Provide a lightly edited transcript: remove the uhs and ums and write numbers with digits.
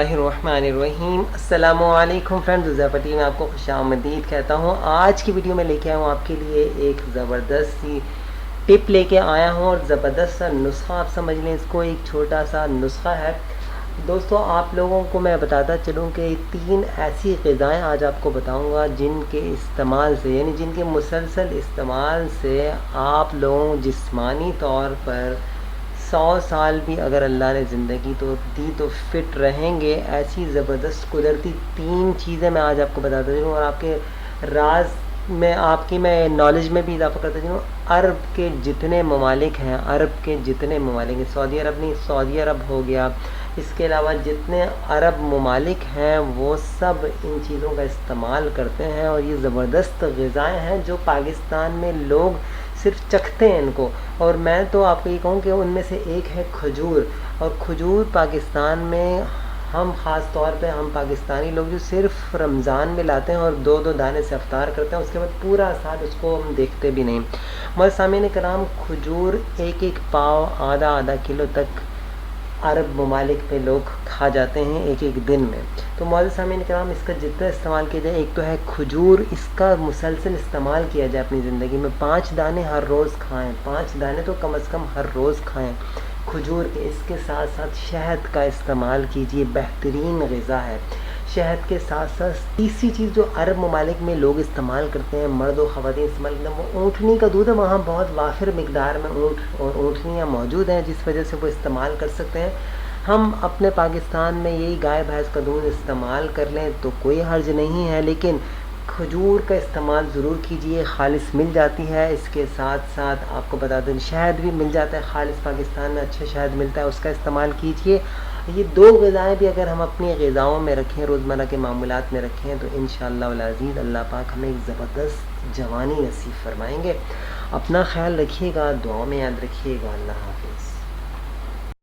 اللہ الرحمن الرحیم۔ السلام علیکم فرینڈز، حذیفہ میں آپ کو خوش آمدید کہتا ہوں۔ آج کی ویڈیو میں لے کے آیا ہوں آپ کے لیے ایک زبردست سی ٹپ لے کے آیا ہوں، اور زبردست سا نسخہ آپ سمجھ لیں اس کو، ایک چھوٹا سا نسخہ ہے دوستو۔ آپ لوگوں کو میں بتاتا چلوں کہ 3 ایسی غذائیں آج آپ کو بتاؤں گا جن کے استعمال سے، یعنی جن کے مسلسل استعمال سے آپ لوگ جسمانی طور پر 100 سال بھی اگر اللہ نے زندگی تو دی تو فٹ رہیں گے۔ ایسی زبردست قدرتی 3 چیزیں میں آج آپ کو بتاتا چلوں، اور آپ کے راز میں، آپ کی میں نالج میں بھی اضافہ کرتا چلوں۔ عرب کے جتنے ممالک ہیں، عرب کے جتنے ممالک ہیں، سعودی عرب نہیں، سعودی عرب ہو گیا، اس کے علاوہ جتنے عرب ممالک ہیں وہ سب ان چیزوں کا استعمال کرتے ہیں، اور یہ زبردست غذائیں ہیں جو پاکستان میں لوگ صرف چکھتے ہیں ان کو۔ اور میں تو آپ کو یہ کہوں کہ ان میں سے ایک ہے کھجور، اور کھجور پاکستان میں ہم خاص طور پہ ہم پاکستانی لوگ جو صرف رمضان میں لاتے ہیں اور 2 دانے سے افطار کرتے ہیں، اس کے بعد پورا سال اس کو ہم دیکھتے بھی نہیں۔ معزز سامعین کرام، کھجور ایک پاؤ، آدھا کلو تک عرب ممالک میں لوگ کھا جاتے ہیں ایک دن میں۔ تو معزز سامعین کرام، اس کا جتنا استعمال کیا جائے، ایک تو ہے کھجور، اس کا مسلسل استعمال کیا جائے اپنی زندگی میں۔ 5 دانے ہر روز کھائیں، 5 دانے تو کم از کم ہر روز کھائیں کھجور کے۔ اس کے ساتھ ساتھ شہد کا استعمال کیجیے، بہترین غذا ہے۔ شہد کے ساتھ ساتھ تیسری چیز جو عرب ممالک میں لوگ استعمال کرتے ہیں، مرد و خواتین استعمال کرتے ہیں، وہ اونٹنی کا دودھ ہے۔ وہاں بہت وافر مقدار میں اونٹ اور اونٹنیاں موجود ہیں، جس وجہ سے وہ استعمال کر سکتے ہیں۔ ہم اپنے پاکستان میں یہی گائے بھینس کا دودھ استعمال کر لیں تو کوئی حرج نہیں ہے، لیکن کھجور کا استعمال ضرور کیجیے، خالص مل جاتی ہے۔ اس کے ساتھ ساتھ آپ کو بتا دیں شہد بھی مل جاتا ہے، خالص پاکستان میں اچھا شہد ملتا ہے، اس کا استعمال کیجیے۔ یہ 2 غذائیں بھی اگر ہم اپنی غذاؤں میں رکھیں، روزمرہ کے معمولات میں رکھیں، تو انشاءاللہ العزیز اللہ پاک ہمیں ایک زبردست جوانی نصیب فرمائیں گے۔ اپنا خیال رکھیے گا، دعاؤں میں یاد رکھیے گا۔ اللہ حافظ۔